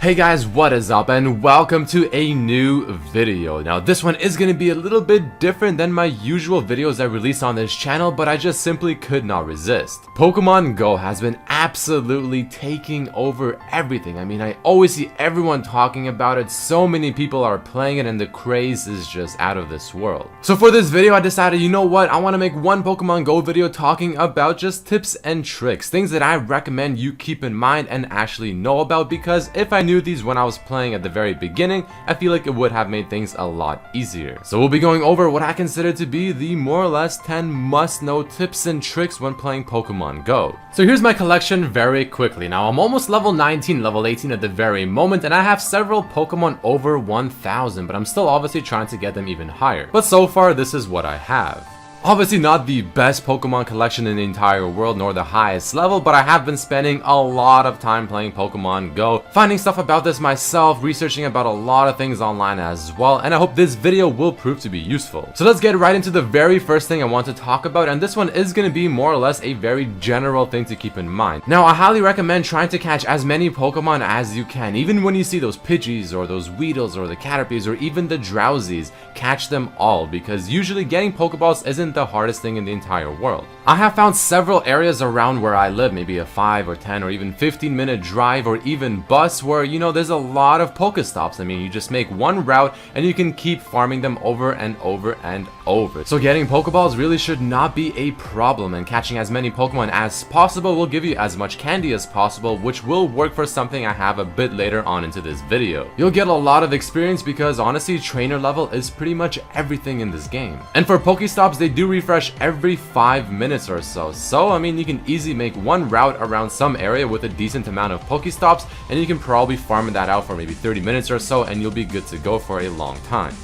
Hey guys, what is up and welcome to a new video. Now this one is going to be a little bit different than my usual videos I release on this channel, but I just simply could not resist. Pokemon Go has been absolutely taking over everything. I mean, I always see everyone talking about it, so many people are playing it and the craze is just out of this world. So for this video I decided, you know what, I want to make one Pokemon Go video talking about just tips and tricks, things that I recommend you keep in mind and actually know about, because if I knew these when I was playing at the very beginning, I feel like it would have made things a lot easier. So we'll be going over what I consider to be the more or less 10 must-know tips and tricks when playing Pokemon Go. So here's my collection very quickly. Now I'm almost level 19, level 18 at the very moment, and I have several Pokemon over 1000, but I'm still obviously trying to get them even higher. But so far this is what I have. Obviously not the best Pokemon collection in the entire world, nor the highest level, but I have been spending a lot of time playing Pokemon Go, finding stuff about this myself, researching about a lot of things online as well, and I hope this video will prove to be useful. So let's get right into the very first thing I want to talk about, and this one is going to be more or less a very general thing to keep in mind. Now I highly recommend trying to catch as many Pokemon as you can, even when you see those Pidgeys or those Weedles or the Caterpies or even the Drowsies, catch them all, because usually getting Pokeballs isn't the hardest thing in the entire world. I have found several areas around where I live, maybe a 5 or 10 or even 15-minute drive or even bus, where you know there's a lot of Pokestops. I mean, you just make one route and you can keep farming them over and over and over. So getting Pokeballs really should not be a problem, and catching as many Pokemon as possible will give you as much candy as possible, which will work for something I have a bit later on into this video. You'll get a lot of experience because honestly trainer level is pretty much everything in this game. And for Pokestops, they do refresh every 5 minutes or so. So I mean, you can easily make one route around some area with a decent amount of Pokestops, and you can probably farm that out for maybe 30 minutes or so and you'll be good to go for a long time.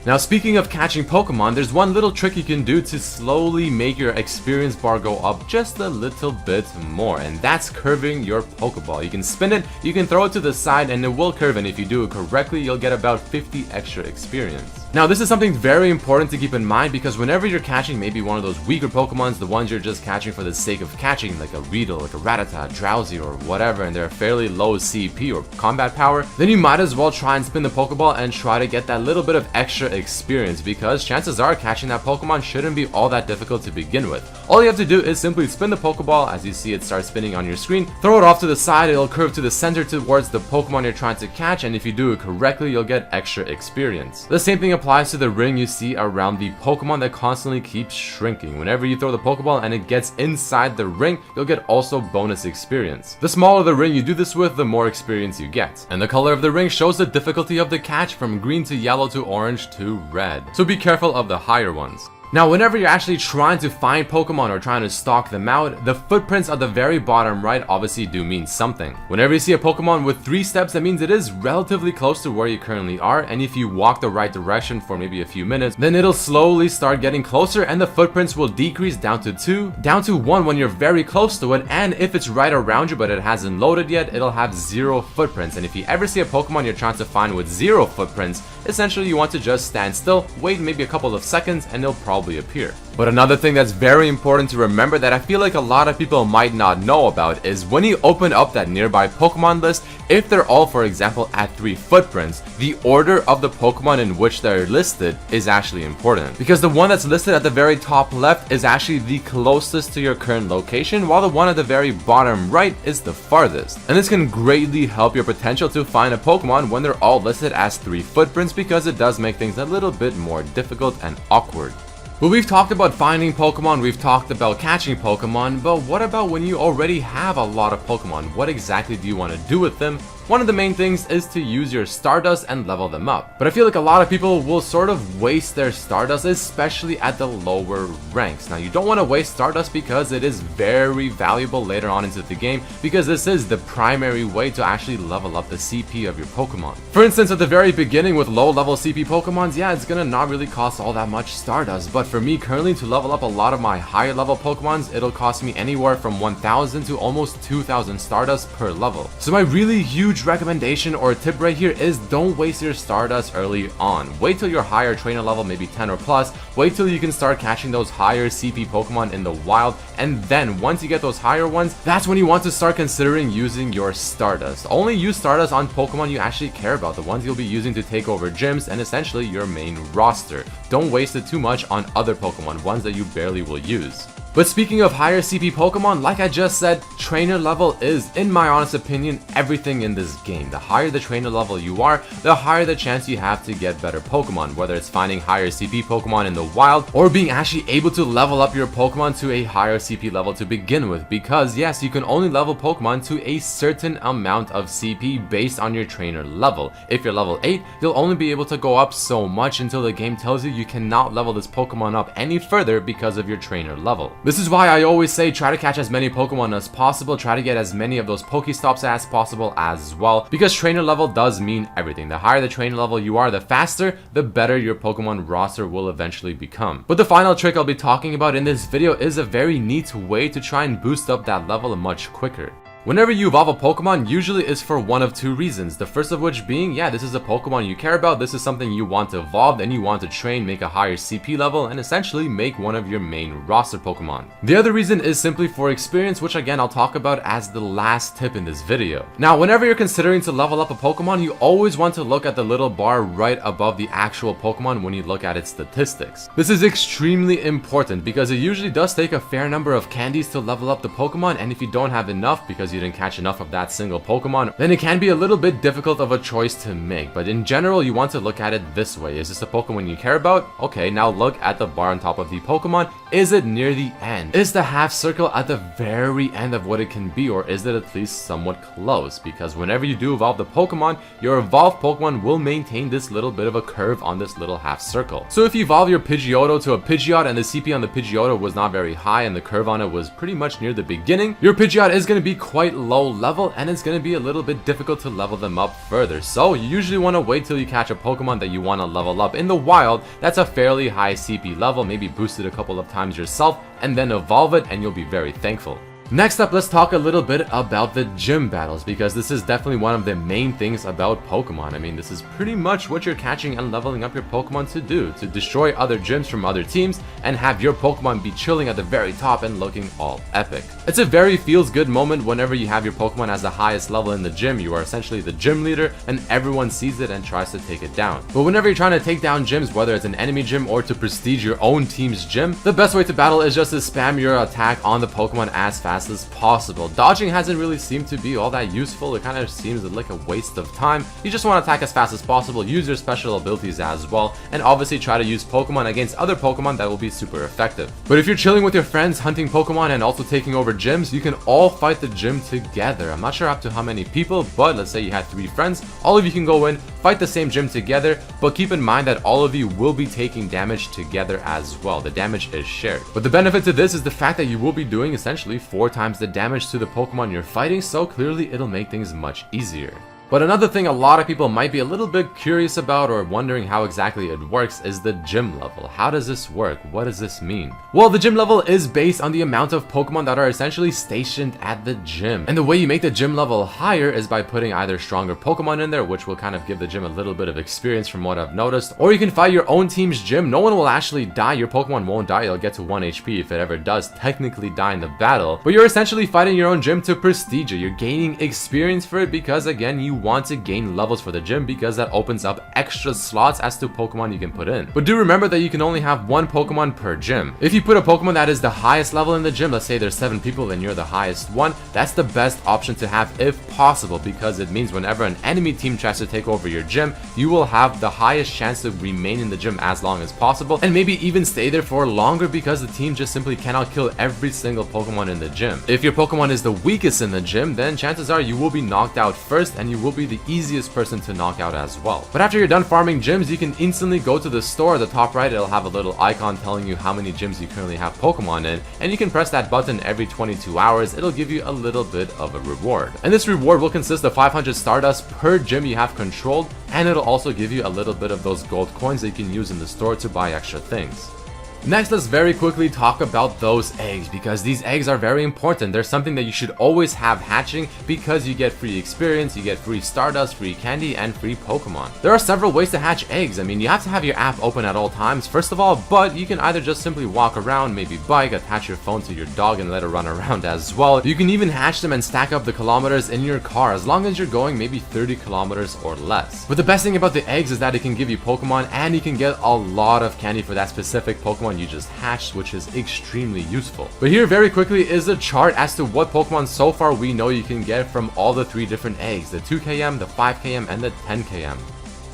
Now speaking of catching Pokemon, there's one little trick you can do to slowly make your experience bar go up just a little bit more, and that's curving your Pokeball. You can spin it, you can throw it to the side, and it will curve, and if you do it correctly, you'll get about 50 extra experience. Now this is something very important to keep in mind, because whenever you're catching maybe one of those weaker Pokemons, the ones you're just catching for the sake of catching, like a Weedle, like a Rattata, Drowsy, or whatever, and they're fairly low CP or combat power, then you might as well try and spin the Pokeball and try to get that little bit of extra experience, because chances are catching that Pokemon shouldn't be all that difficult to begin with. All you have to do is simply spin the Pokeball. As you see it start spinning on your screen, throw it off to the side, it'll curve to the center towards the Pokemon you're trying to catch, and if you do it correctly, you'll get extra experience. The same thing applies to the ring you see around the Pokemon that constantly keeps shrinking. Whenever you throw the Pokeball and it gets inside the ring, you'll get also bonus experience. The smaller the ring you do this with, the more experience you get. And the color of the ring shows the difficulty of the catch, from green to yellow to orange to red. So be careful of the higher ones. Now whenever you're actually trying to find Pokemon or trying to stalk them out, the footprints at the very bottom right obviously do mean something. Whenever you see a Pokemon with 3 steps, that means it is relatively close to where you currently are, and if you walk the right direction for maybe a few minutes, then it'll slowly start getting closer and the footprints will decrease down to 2, down to 1 when you're very close to it, and if it's right around you but it hasn't loaded yet, it'll have 0 footprints. And if you ever see a Pokemon you're trying to find with 0 footprints, essentially you want to just stand still, wait maybe a couple of seconds, and it'll probably appear. But another thing that's very important to remember that I feel like a lot of people might not know about is when you open up that nearby Pokemon list, if they're all, for example, at 3 footprints, the order of the Pokemon in which they're listed is actually important, because the one that's listed at the very top left is actually the closest to your current location, while the one at the very bottom right is the farthest. And this can greatly help your potential to find a Pokemon when they're all listed as 3 footprints, because it does make things a little bit more difficult and awkward. Well, we've talked about finding Pokemon, we've talked about catching Pokemon, but what about when you already have a lot of Pokemon? What exactly do you want to do with them? One of the main things is to use your Stardust and level them up. But I feel like a lot of people will sort of waste their Stardust, especially at the lower ranks. Now, you don't want to waste Stardust because it is very valuable later on into the game, because this is the primary way to actually level up the CP of your Pokemon. For instance, at the very beginning with low level CP Pokemons, yeah, it's gonna not really cost all that much Stardust, but for me currently to level up a lot of my higher level Pokemons, it'll cost me anywhere from 1000 to almost 2000 Stardust per level. So my really huge huge recommendation or tip right here is don't waste your Stardust early on. Wait till you're higher trainer level, maybe 10 or plus. Wait till you can start catching those higher CP Pokemon in the wild, and then once you get those higher ones, that's when you want to start considering using your Stardust. Only use Stardust on Pokemon you actually care about, the ones you'll be using to take over gyms and essentially your main roster. Don't waste it too much on other Pokemon, ones that you barely will use. But speaking of higher CP Pokemon, like I just said, trainer level is, in my honest opinion, everything in this game. The higher the trainer level you are, the higher the chance you have to get better Pokemon, whether it's finding higher CP Pokemon in the wild, or being actually able to level up your Pokemon to a higher CP level to begin with, because yes, you can only level Pokemon to a certain amount of CP based on your trainer level. If you're level 8, you'll only be able to go up so much until the game tells you you cannot level this Pokemon up any further because of your trainer level. This is why I always say try to catch as many Pokemon as possible, try to get as many of those Pokestops as possible as well, because trainer level does mean everything. The higher the trainer level you are, the faster, the better your Pokemon roster will eventually become. But the final trick I'll be talking about in this video is a very neat way to try and boost up that level much quicker. Whenever you evolve a Pokemon, usually is for one of two reasons. The first of which being, yeah, this is a Pokemon you care about, this is something you want to evolve, and you want to train, make a higher CP level, and essentially make one of your main roster Pokemon. The other reason is simply for experience, which again I'll talk about as the last tip in this video. Now, whenever you're considering to level up a Pokemon, you always want to look at the little bar right above the actual Pokemon when you look at its statistics. This is extremely important because it usually does take a fair number of candies to level up the Pokemon, and if you don't have enough because you didn't catch enough of that single Pokemon, then it can be a little bit difficult of a choice to make. But in general, you want to look at it this way. Is this a Pokemon you care about? Okay, now look at the bar on top of the Pokemon. Is it near the end? Is the half circle at the very end of what it can be, or is it at least somewhat close? Because whenever you do evolve the Pokemon, your evolved Pokemon will maintain this little bit of a curve on this little half circle. So if you evolve your Pidgeotto to a Pidgeot and the CP on the Pidgeotto was not very high and the curve on it was pretty much near the beginning, your Pidgeot is going to be quite low level and it's going to be a little bit difficult to level them up further. So you usually want to wait till you catch a Pokemon that you want to level up in the wild that's a fairly high CP level, maybe boost it a couple of times yourself, and then evolve it, and you'll be very thankful. Next up, let's talk a little bit about the gym battles, because this is definitely one of the main things about Pokemon. I mean, this is pretty much what you're catching and leveling up your Pokemon to do, to destroy other gyms from other teams and have your Pokemon be chilling at the very top and looking all epic. It's a very feels good moment whenever you have your Pokemon as the highest level in the gym. You are essentially the gym leader and everyone sees it and tries to take it down. But whenever you're trying to take down gyms, whether it's an enemy gym or to prestige your own team's gym, the best way to battle is just to spam your attack on the Pokemon as fast as possible. Dodging hasn't really seemed to be all that useful. It kind of seems like a waste of time. You just want to attack as fast as possible, use your special abilities as well, and obviously try to use Pokemon against other Pokemon that will be super effective. But if you're chilling with your friends, hunting Pokemon and also taking over gyms, you can all fight the gym together. I'm not sure up to how many people, but let's say you had 3 friends, all of you can go in, fight the same gym together, but keep in mind that all of you will be taking damage together as well. The damage is shared. But the benefit to this is the fact that you will be doing essentially 4 times the damage to the Pokemon you're fighting, so clearly it'll make things much easier. But another thing a lot of people might be a little bit curious about or wondering how exactly it works is the gym level. How does this work? What does this mean? Well, the gym level is based on the amount of Pokemon that are essentially stationed at the gym. And the way you make the gym level higher is by putting either stronger Pokemon in there, which will kind of give the gym a little bit of experience from what I've noticed, or you can fight your own team's gym. No one will actually die. Your Pokemon won't die. It'll get to 1 HP if it ever does technically die in the battle. But you're essentially fighting your own gym to prestige it. You're gaining experience for it because, again, you want to gain levels for the gym because that opens up extra slots as to Pokemon you can put in. But do remember that you can only have 1 Pokemon per gym. If you put a Pokemon that is the highest level in the gym, let's say there's 7 people and you're the highest one, that's the best option to have if possible, because it means whenever an enemy team tries to take over your gym, you will have the highest chance to remain in the gym as long as possible and maybe even stay there for longer because the team just simply cannot kill every single Pokemon in the gym. If your Pokemon is the weakest in the gym, then chances are you will be knocked out first and you will be the easiest person to knock out as well. But after you're done farming gyms, you can instantly go to the store. At the top right, it'll have a little icon telling you how many gyms you currently have Pokemon in, and you can press that button every 22 hours. It'll give you a little bit of a reward. And this reward will consist of 500 Stardust per gym you have controlled, and it'll also give you a little bit of those gold coins that you can use in the store to buy extra things. Next, let's very quickly talk about those eggs, because these eggs are very important. They're something that you should always have hatching because you get free experience, you get free Stardust, free candy, and free Pokemon. There are several ways to hatch eggs. I mean, you have to have your app open at all times, first of all, but you can either just simply walk around, maybe bike, attach your phone to your dog and let it run around as well. You can even hatch them and stack up the kilometers in your car as long as you're going maybe 30 kilometers or less. But the best thing about the eggs is that it can give you Pokemon and you can get a lot of candy for that specific Pokemon you just hatched, which is extremely useful. But here very quickly is a chart as to what Pokemon so far we know you can get from all the 3 different eggs, the 2km, the 5km, and the 10km.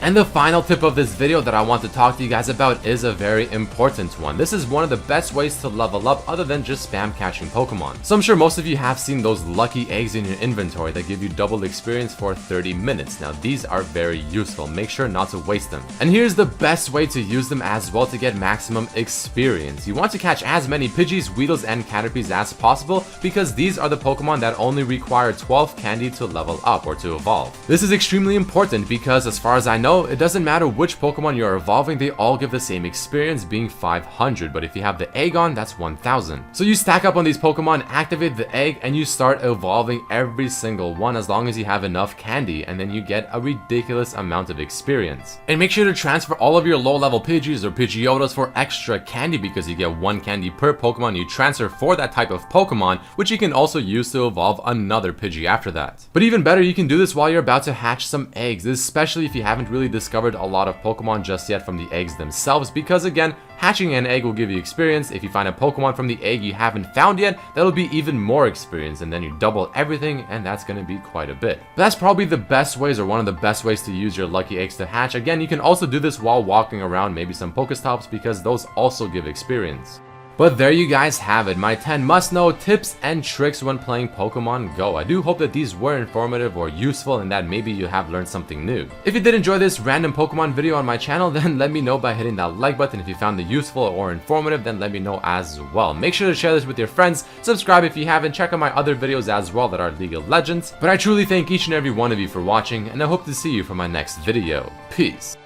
And the final tip of this video that I want to talk to you guys about is a very important one. This is one of the best ways to level up other than just spam catching Pokemon. So I'm sure most of you have seen those lucky eggs in your inventory that give you double experience for 30 minutes. Now these are very useful, make sure not to waste them. And here's the best way to use them as well to get maximum experience. You want to catch as many Pidgeys, Weedles, and Caterpies as possible because these are the Pokemon that only require 12 candy to level up or to evolve. This is extremely important because as far as I know, it doesn't matter which Pokemon you're evolving, they all give the same experience, being 500, but if you have the egg on, that's 1000. So you stack up on these Pokemon, activate the egg, and you start evolving every single one as long as you have enough candy, and then you get a ridiculous amount of experience. And make sure to transfer all of your low-level Pidgeys or Pidgeotos for extra candy because you get 1 candy per Pokemon you transfer for that type of Pokemon, which you can also use to evolve another Pidgey after that. But even better, you can do this while you're about to hatch some eggs, especially if you haven't really discovered a lot of Pokemon just yet from the eggs themselves, because again, hatching an egg will give you experience. If you find a Pokemon from the egg you haven't found yet, that'll be even more experience, and then you double everything, and that's gonna be quite a bit. But that's probably the best ways, or one of the best ways to use your lucky eggs to hatch. Again, you can also do this while walking around maybe some Pokestops because those also give experience. But there you guys have it, my 10 must-know tips and tricks when playing Pokemon Go. I do hope that these were informative or useful and that maybe you have learned something new. If you did enjoy this random Pokemon video on my channel, then let me know by hitting that like button. If you found it useful or informative, then let me know as well. Make sure to share this with your friends, subscribe if you haven't, check out my other videos as well that are League of Legends. But I truly thank each and every one of you for watching, and I hope to see you for my next video. Peace.